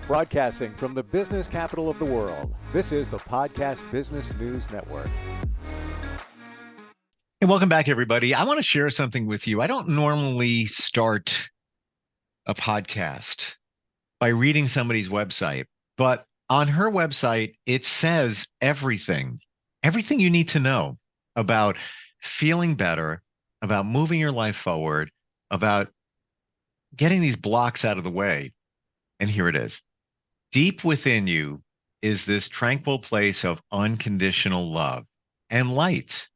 Broadcasting from the business capital of the world, this is the Podcast Business News Network. And welcome back, everybody. I want to share something with you. I don't normally start a podcast by reading somebody's website, but on her website, it says everything you need to know about feeling better, about moving your life forward, about getting these blocks out of the way. And here it is. Deep within you is this tranquil place of unconditional love and light.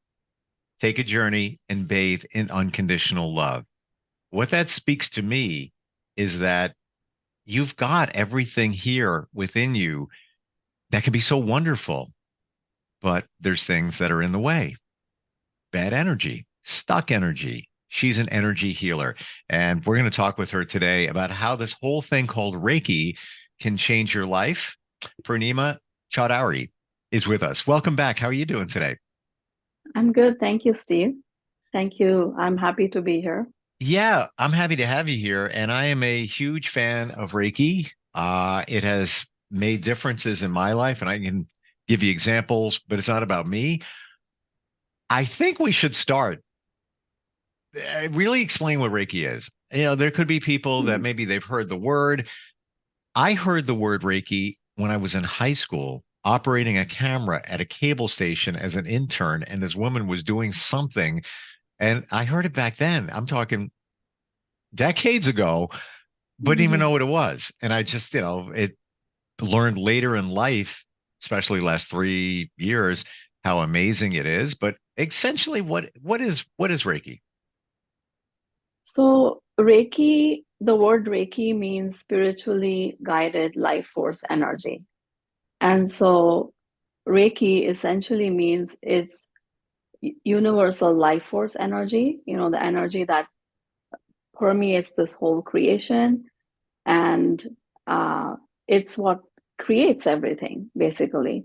Take a journey and bathe in unconditional love. What that speaks to me is that you've got everything here within you that can be so wonderful, but there's things that are in the way. Bad energy, stuck energy. She's an energy healer. And we're going to talk with her today about how this whole thing called Reiki can change your life. Purnima Chaudhari is with us. Welcome back. How are you doing today? I'm good. Thank you, Steve. Thank you. I'm happy to be here. Yeah, I'm happy to have you here. And I am a huge fan of Reiki. It has made differences in my life, and I can give you examples, but it's not about me. I think we should start. Really explain what Reiki is. You know, there could be people that maybe they've heard the word. I heard the word Reiki when I was in high school, operating a camera at a cable station as an intern, and this woman was doing something. And I heard it back then. I'm talking decades ago, but didn't even know what it was. And I just, it learned later in life, especially last 3 years, how amazing it is. But essentially, what is Reiki? So, Reiki, the word Reiki means spiritually guided life force energy. And so, Reiki essentially means it's universal life force energy, the energy that permeates this whole creation. And it's what creates everything, basically.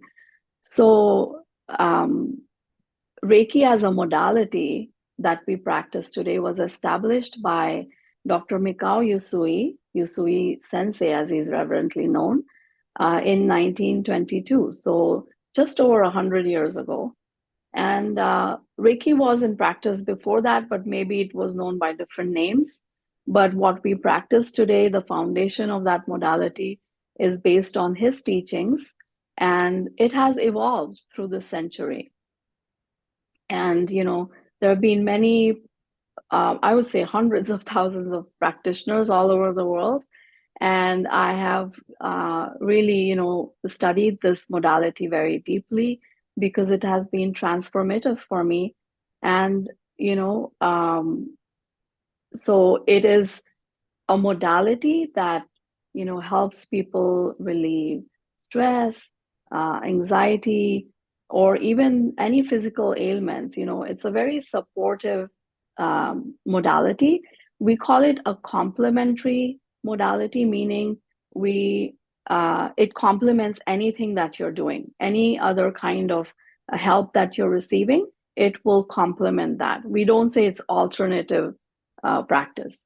So, Reiki as a modality that we practice today was established by Dr. Mikao Usui Sensei, as he's reverently known, in 1922. So just over 100 years ago. And Reiki was in practice before that, but maybe it was known by different names. But what we practice today, the foundation of that modality, is based on his teachings, and it has evolved through the century. And, there have been many, I would say hundreds of thousands of practitioners all over the world. And I have really, studied this modality very deeply because it has been transformative for me. And, so it is a modality that, helps people relieve stress, anxiety, or even any physical ailments. It's a very supportive modality. We call it a complementary modality, meaning it complements anything that you're doing, any other kind of help that you're receiving. It will complement that. We don't say it's alternative practice.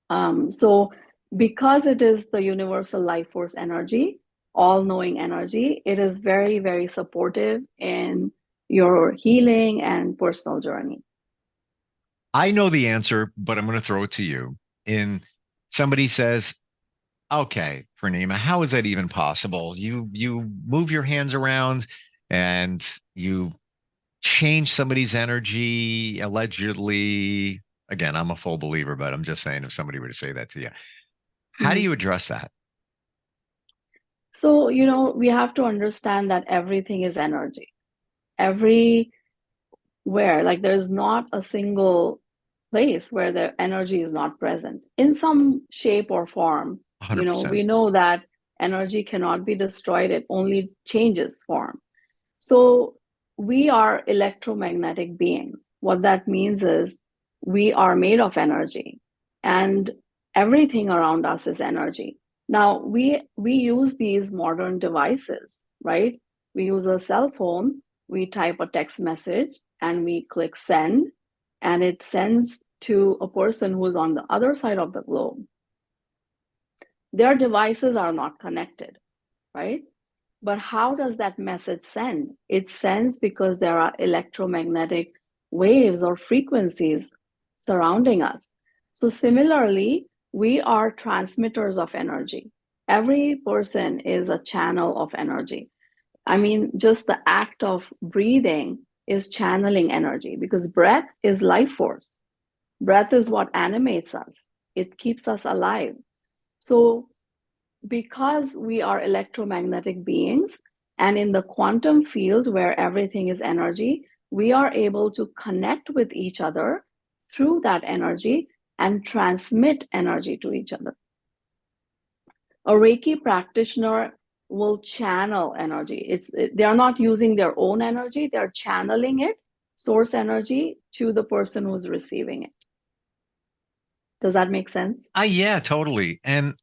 So because it is the universal life force energy, all-knowing energy, it is very, very supportive in your healing and personal journey. I know the answer, but I'm going to throw it to you. In somebody says, okay, Purnima, how is that even possible? You move your hands around and you change somebody's energy, allegedly. Again, I'm a full believer, but I'm just saying if somebody were to say that to you, how do you address that? So, we have to understand that everything is energy. Everywhere, like there's not a single place where the energy is not present in some shape or form. 100%. We know that energy cannot be destroyed, it only changes form. So we are electromagnetic beings. What that means is we are made of energy, and everything around us is energy. Now we use these modern devices, right? We use a cell phone, we type a text message and we click send, and it sends to a person who's on the other side of the globe. Their devices are not connected, right? But how does that message send? It sends because there are electromagnetic waves or frequencies surrounding us. So similarly, we are transmitters of energy. Every person is a channel of energy. I mean, just the act of breathing is channeling energy, because breath is life force. Breath is what animates us. It keeps us alive. So because we are electromagnetic beings, and in the quantum field where everything is energy, we are able to connect with each other through that energy and transmit energy to each other. A Reiki practitioner will channel energy. They are not using their own energy, they're channeling it, source energy, to the person who's receiving it. Does that make sense? Yeah, totally. And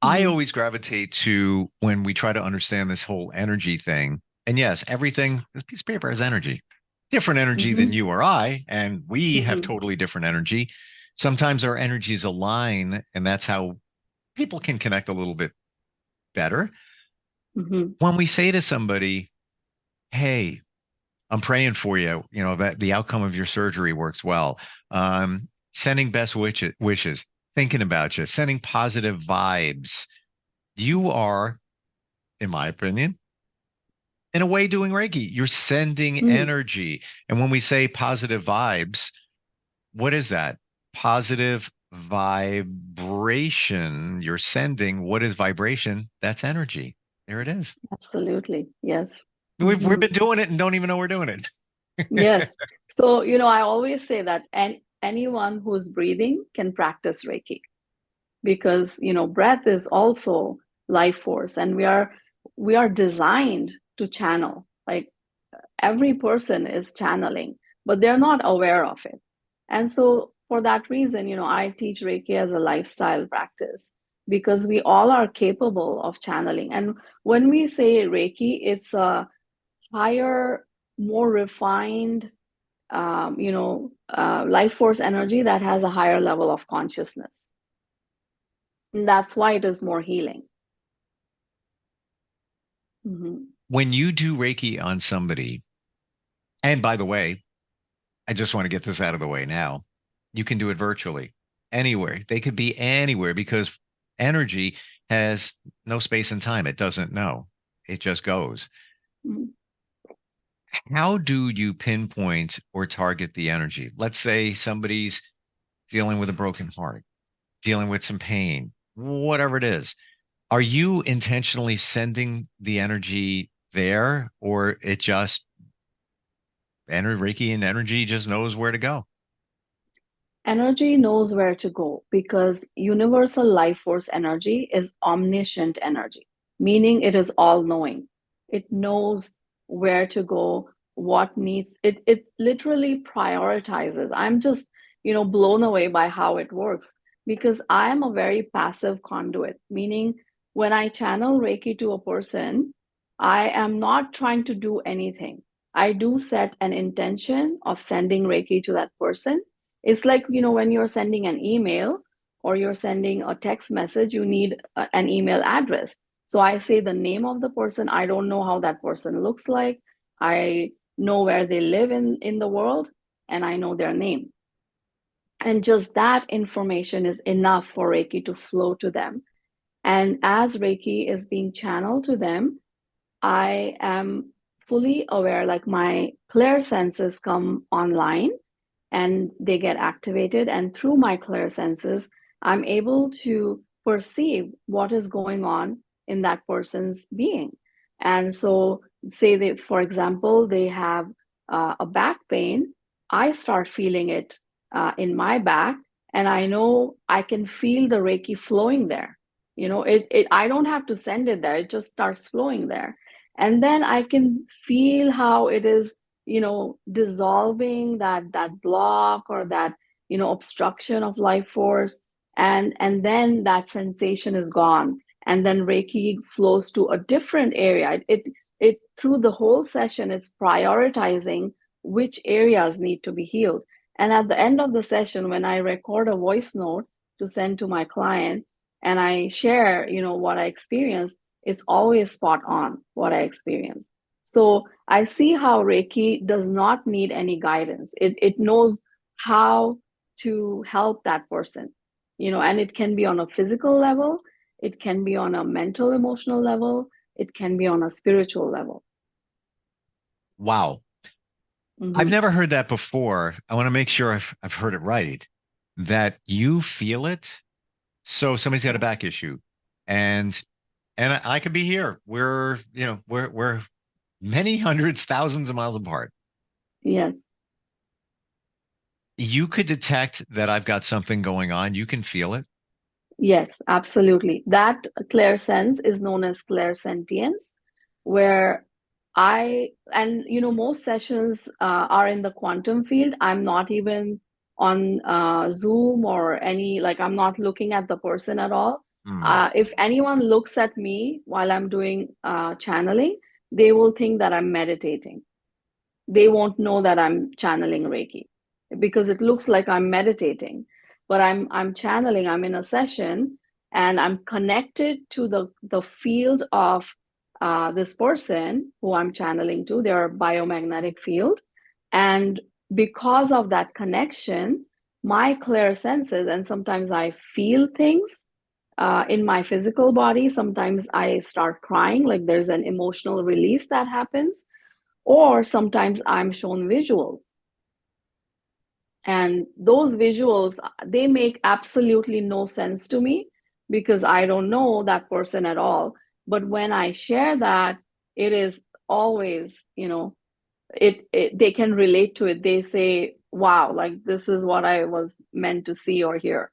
I Mhm. always gravitate to when we try to understand this whole energy thing. And yes, everything, this piece of paper has energy, different energy than Mhm. you or I, and we have Mhm. totally different energy. Sometimes our energies align, and that's how people can connect a little bit better. Mhm. When we say to somebody, hey, I'm praying for you, you know, that the outcome of your surgery works well. Sending best wishes, thinking about you, sending positive vibes. You are, in my opinion, in a way doing Reiki. You're sending Mm. energy. And when we say positive vibes, what is that? Positive vibration. You're sending. What is vibration? That's energy. There it is. Absolutely. Yes. We've Mhm. been doing it and don't even know we're doing it. Yes. So, I always say that anyone who's breathing can practice Reiki, because, breath is also life force, and we are designed to channel. Like, every person is channeling, but they're not aware of it. And so for that reason, I teach Reiki as a lifestyle practice, because we all are capable of channeling. And when we say Reiki, it's a higher, more refined, life force energy that has a higher level of consciousness. And that's why it is more healing. Mhm. When you do Reiki on somebody, and by the way, I just want to get this out of the way now. You can do it virtually anywhere. They could be anywhere because energy has no space and time. It doesn't know. It just goes. Mhm. How do you pinpoint or target the energy? Let's say somebody's dealing with a broken heart, dealing with some pain, whatever it is. Are you intentionally sending the energy there, or it just Reiki and energy just knows where to go? Energy knows where to go, because universal life force energy is omniscient energy, meaning it is all knowing. It knows where to go, what needs it literally prioritizes. I'm just, blown away by how it works, because I am a very passive conduit, meaning when I channel Reiki to a person, I am not trying to do anything. I do set an intention of sending Reiki to that person. It's like, when you're sending an email or you're sending a text message, you need an email address. So I say the name of the person. I don't know how that person looks like. I know where they live in the world, and I know their name. And just that information is enough for Reiki to flow to them. And as Reiki is being channeled to them, I am fully aware, like my clear senses come online and they get activated. And through my clear senses, I'm able to perceive what is going on in that person's being. And so, say they, for example, they have a back pain, I start feeling it in my back, and I know I can feel the Reiki flowing there. I don't have to send it there; it just starts flowing there, and then I can feel how it is, dissolving that block or that, obstruction of life force, and then that sensation is gone, and then Reiki flows to a different area. It through the whole session, it's prioritizing which areas need to be healed. And at the end of the session, when I record a voice note to send to my client, and I share, what I experience, it's always spot on what I experience. So I see how Reiki does not need any guidance. It knows how to help that person, and it can be on a physical level, it can be on a mental, emotional level, it can be on a spiritual level. Wow. I've never heard that before. I want to make sure I've heard it right, that you feel it. So somebody's got a back issue, and I could be here. We're many hundreds, thousands of miles apart. Yes. You could detect that I've got something going on. You can feel it. Yes, absolutely. That clairsense is known as clairsentience, where most sessions are in the quantum field. I'm not even on Zoom or I'm not looking at the person at all. Hmm. If anyone looks at me while I'm doing channeling, they will think that I'm meditating. They won't know that I'm channeling Reiki because it looks like I'm meditating, but I'm channeling. I'm in a session and I'm connected to the field of this person who I'm channeling to, their biomagnetic field, and because of that connection, my clear senses, and sometimes I feel things in my physical body. Sometimes I start crying, like there's an emotional release that happens, or sometimes I'm shown visuals. And those visuals, they make absolutely no sense to me because I don't know that person at all. But when I share that, it is always, they can relate to it. They say, wow, like this is what I was meant to see or hear.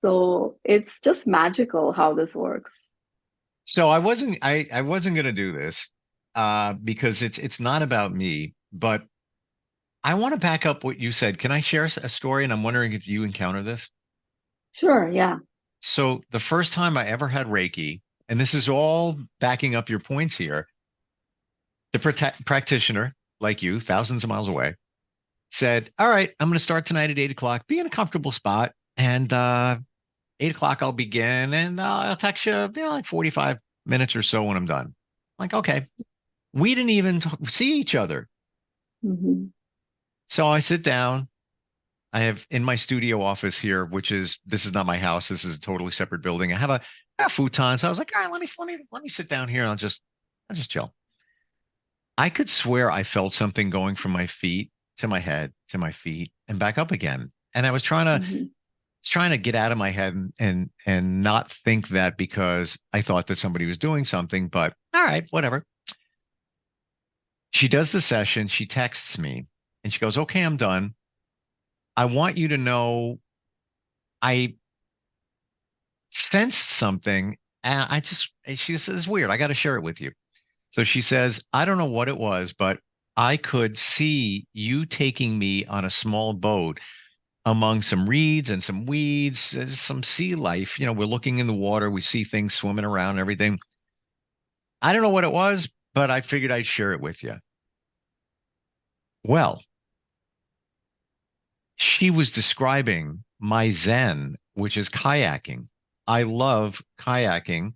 So it's just magical how this works. So I wasn't going to do this because it's not about me, but I want to back up what you said. Can I share a story? And I'm wondering if you encounter this. Sure, yeah. So the first time I ever had Reiki, and this is all backing up your points here, the practitioner, like you, thousands of miles away, said, "All right, I'm going to start tonight at 8 o'clock. Be in a comfortable spot, and 8 o'clock I'll begin, and I'll text you, like 45 minutes or so when I'm done." Like, okay, we didn't even see each other. Mm-hmm. So I sit down. I have in my studio office here, this is not my house. This is a totally separate building. I have a futon. So I was like, all right, let me sit down here and I'll just chill. I could swear I felt something going from my feet to my head to my feet and back up again. And I was Mm-hmm. trying to get out of my head and not think that because I thought that somebody was doing something, but all right, whatever. She does the session, she texts me and she goes, "Okay, I'm done. I want you to know I sensed something and she says, it's weird. I got to share it with you." So she says, "I don't know what it was, but I could see you taking me on a small boat among some reeds and some weeds, some sea life. We're looking in the water, we see things swimming around and everything. I don't know what it was, but I figured I'd share it with you." Well, she was describing my Zen, which is kayaking. I love kayaking.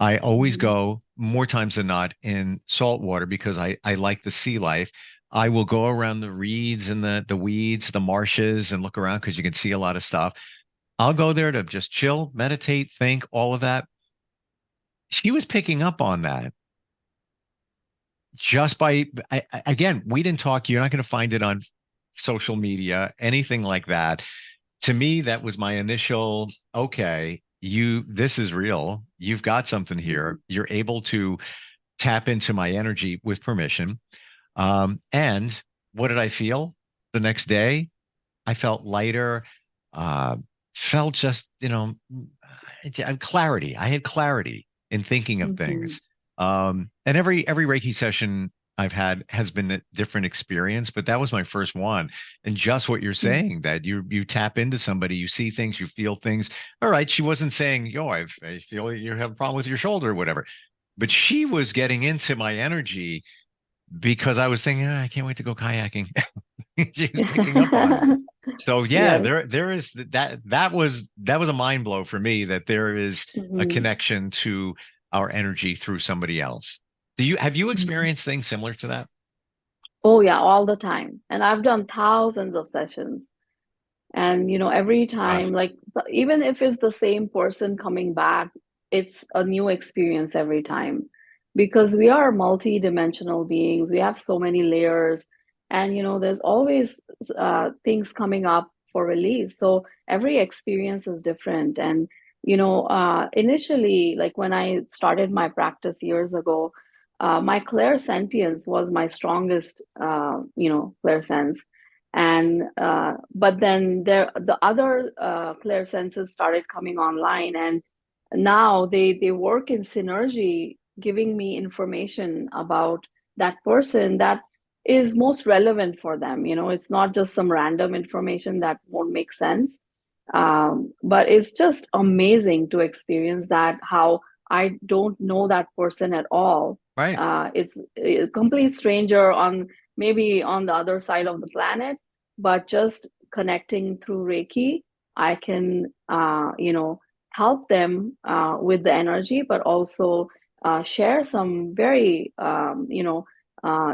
I always Mm-hmm. go more times than not in salt water because I like the sea life. I will go around the reeds and the weeds, the marshes, and look around because you can see a lot of stuff. I'll go there to just chill, meditate, think, all of that. She was picking up on that just again, we didn't talk. You're not going to find it on social media, anything like that. To me, that was my initial, okay, this is real. You've got something here. You're able to tap into my energy with permission. And what did I feel the next day? I felt lighter, uh, felt just, clarity. I had clarity in thinking of Mm-hmm. things. And every Reiki session I've had has been a different experience, but that was my first one. And just what you're saying, that you tap into somebody, you see things, you feel things. All right, she wasn't saying, "Yo, I feel you have a problem with your shoulder," or whatever, but she was getting into my energy because I was thinking, "Ah, I can't wait to go kayaking." She was picking up on it. So yeah, Yes. there is that was a mind blow for me, that there is a Mhm. connection to our energy through somebody else. Have you Mhm. experienced things similar to that? Oh yeah, all the time. And I've done thousands of sessions. And every Wow. time, like even if it's the same person coming back, it's a new experience every time because we are multi-dimensional beings. We have so many layers, and there's always things coming up for release. So every experience is different. And initially, like when I started my practice years ago, my clairsentience was my strongest, clairsense. And but then the other clear senses started coming online, and now they work in synergy, giving me information about that person that is most relevant for them. It's not just some random information that won't make sense. But it's just amazing to experience that, how I don't know that person at all. Right. It's a complete stranger on maybe on the other side of the planet, but just connecting through Reiki, I can, help them with the energy, but also share some very,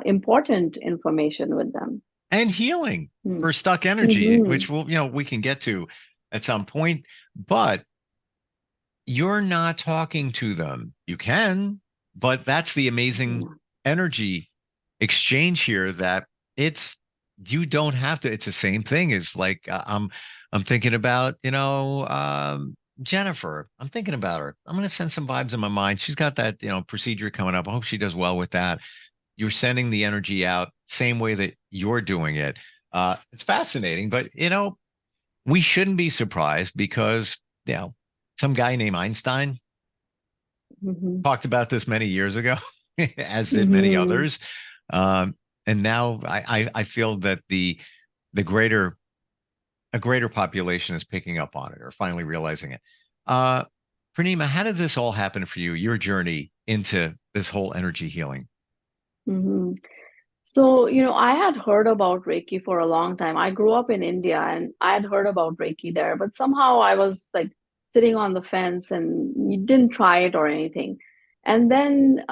important information with them. And healing for stuck energy, Mm-hmm. which we can get to at some point, but you're not talking to them. You can, but that's the amazing Yeah. energy exchange here, that it's you don't have to. It's the same thing as like I'm thinking about, Jennifer. I'm thinking about her. I'm going to send some vibes in my mind. She's got that, procedure coming up. I hope she does well with that. You're sending the energy out same way that you're doing it. It's fascinating, but we shouldn't be surprised because, some guy named Einstein Mm-hmm. talked about this many years ago, as did many Mm-hmm. others. And now I feel that the greater a greater population is picking up on it, or finally realizing it. Uh, Purnima, how did this all happen for you? Your journey into this whole energy healing? Mm-hmm. So, I had heard about Reiki for a long time. I grew up in India and I had heard about Reiki there, but somehow I was like sitting on the fence and you didn't try it or anything. And then,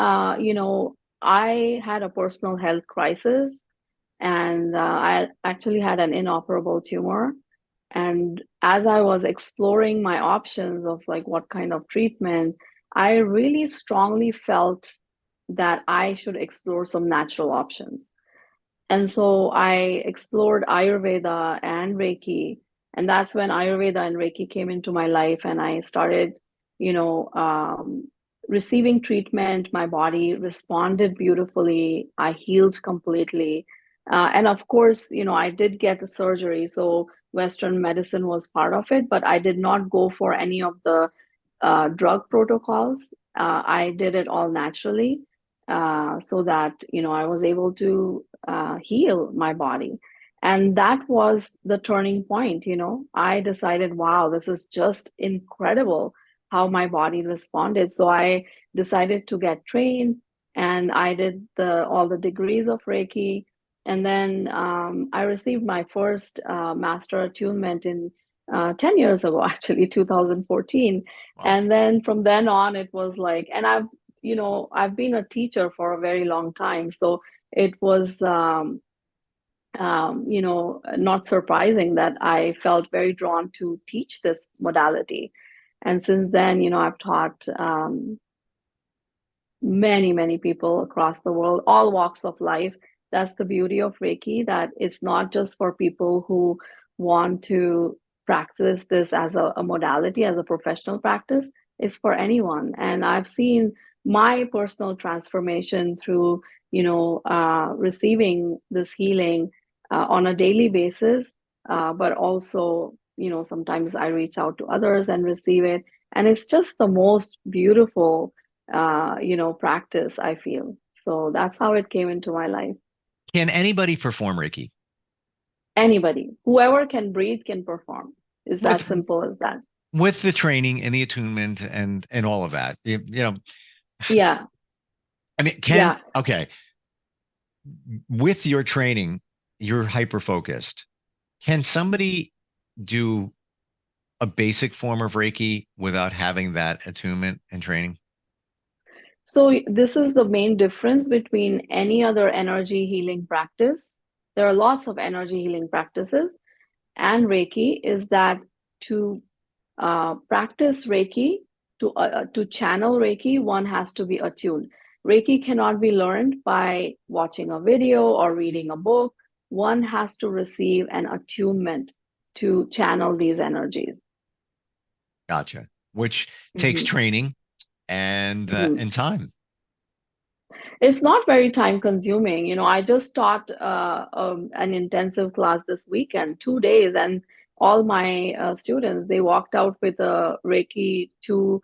I had a personal health crisis, and I actually had an inoperable tumor. And as I was exploring my options of like what kind of treatment, I really strongly felt that I should explore some natural options. And so I explored Ayurveda and Reiki. And that's when Ayurveda and Reiki came into my life. And I started, you know, um, receiving treatment. My body responded beautifully. I healed completely. And of course, I did get a surgery. So Western medicine was part of it, but I did not go for any of the drug protocols. I did it all naturally, so that I was able to heal my body. And that was the turning point. I decided, wow, this is just incredible how my body responded. So I decided to get trained, and I did the all the degrees of Reiki. And then I received my first master attunement in 10 years ago, actually, 2014. Wow. And then from then on, it was like, and I've been a teacher for a very long time. So it was, not surprising that I felt very drawn to teach this modality. And since then, I've taught many, many people across the world, all walks of life. That's the beauty of Reiki, that it's not just for people who want to practice this as a modality, as a professional practice. It's for anyone. And I've seen my personal transformation through, receiving this healing on a daily basis. But also, sometimes I reach out to others and receive it. And it's just the most beautiful practice, I feel. So that's how it came into my life. Can anybody perform Reiki Anybody, whoever can breathe can perform. It's with that simple as that. the training and the attunement and all of that? Yeah, I mean, yeah. okay, with your training, you're hyper focused. Can somebody do a basic form of Reiki without having that attunement and training? So this is the main difference between any other energy healing practice. There are lots of energy healing practices, and Reiki is that to practice Reiki, to channel Reiki, one has to be attuned. Reiki cannot be learned by watching a video or reading a book. One has to receive an attunement to channel these energies. Gotcha. Which takes training and time. It's not very time consuming. You know, I just taught an intensive class this weekend, 2 days, and all my students, they walked out with a Reiki 2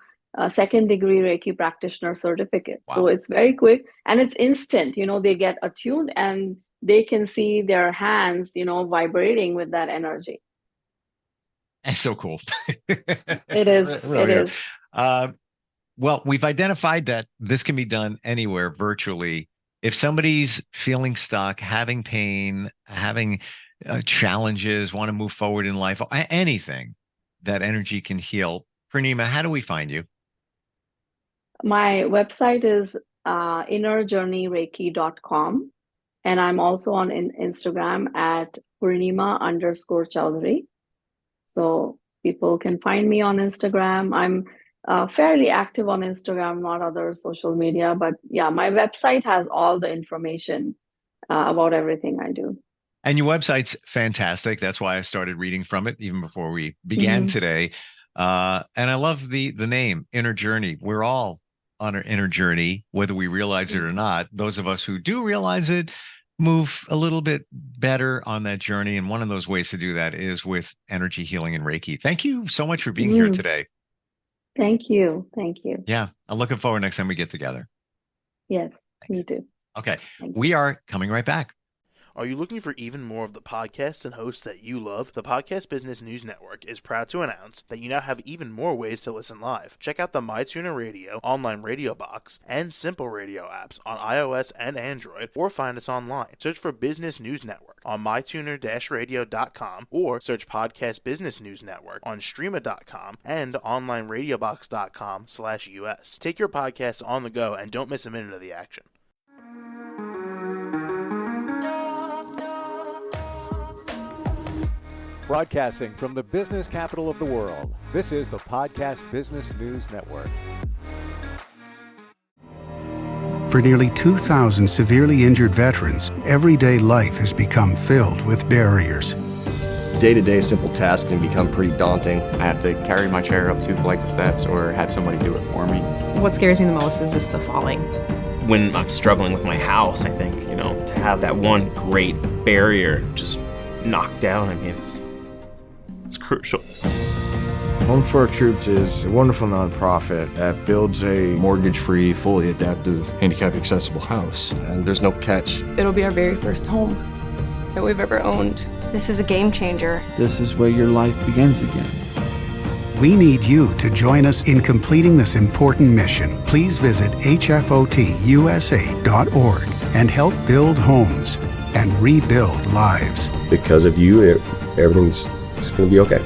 second degree Reiki practitioner certificate. Wow. So it's very quick and it's instant. You know, they get attuned and they can see their hands, you know, vibrating with that energy. That's so cool. It is. Really It is. Well, we've identified that this can be done anywhere virtually. If somebody's feeling stuck, having pain, having challenges, want to move forward in life, anything that energy can heal. Purnima, how do we find you? My website is innerjourneyreiki.com. And I'm also on Instagram at Purnima_Chaudhari. So people can find me on Instagram. I'm fairly active on Instagram, not other social media. But yeah, my website has all the information about everything I do. And your website's fantastic. That's why I started reading from it even before we began today. And I love the name, Inner Journey. We're all on our inner journey, whether we realize it or not. Those of us who do realize it move a little bit better on that journey. And one of those ways to do that is with energy healing and Reiki. Thank you so much for being here today. Thank you. Thank you. Yeah. I'm looking forward next time we get together. Yes, me too. Okay. We are coming right back. Are you looking for even more of the podcasts and hosts that you love? The Podcast Business News Network is proud to announce that you now have even more ways to listen live. Check out the MyTuner Radio, online radio box, and Simple Radio apps on iOS and Android, or find us online. Search for Business News Network on mytuner-radio.com, or search Podcast Business News Network on streama.com and onlineradiobox.com/US. Take your podcast on the go and don't miss a minute of the action. Broadcasting from the business capital of the world, this is the Podcast Business News Network. For nearly 2,000 severely injured veterans, everyday life has become filled with barriers. Day-to-day simple tasks can become pretty daunting. I have to carry my chair up 2 flights of steps or have somebody do it for me. What scares me the most is just the falling. When I'm struggling with my house, I think, to have that one great barrier just knocked down, it's crucial. Home for Our Troops is a wonderful nonprofit that builds a mortgage-free, fully adaptive, handicap-accessible house. And there's no catch. It'll be our very first home that we've ever owned. This is a game changer. This is where your life begins again. We need you to join us in completing this important mission. Please visit hfotusa.org and help build homes and rebuild lives. Because of you, everything's going to be okay.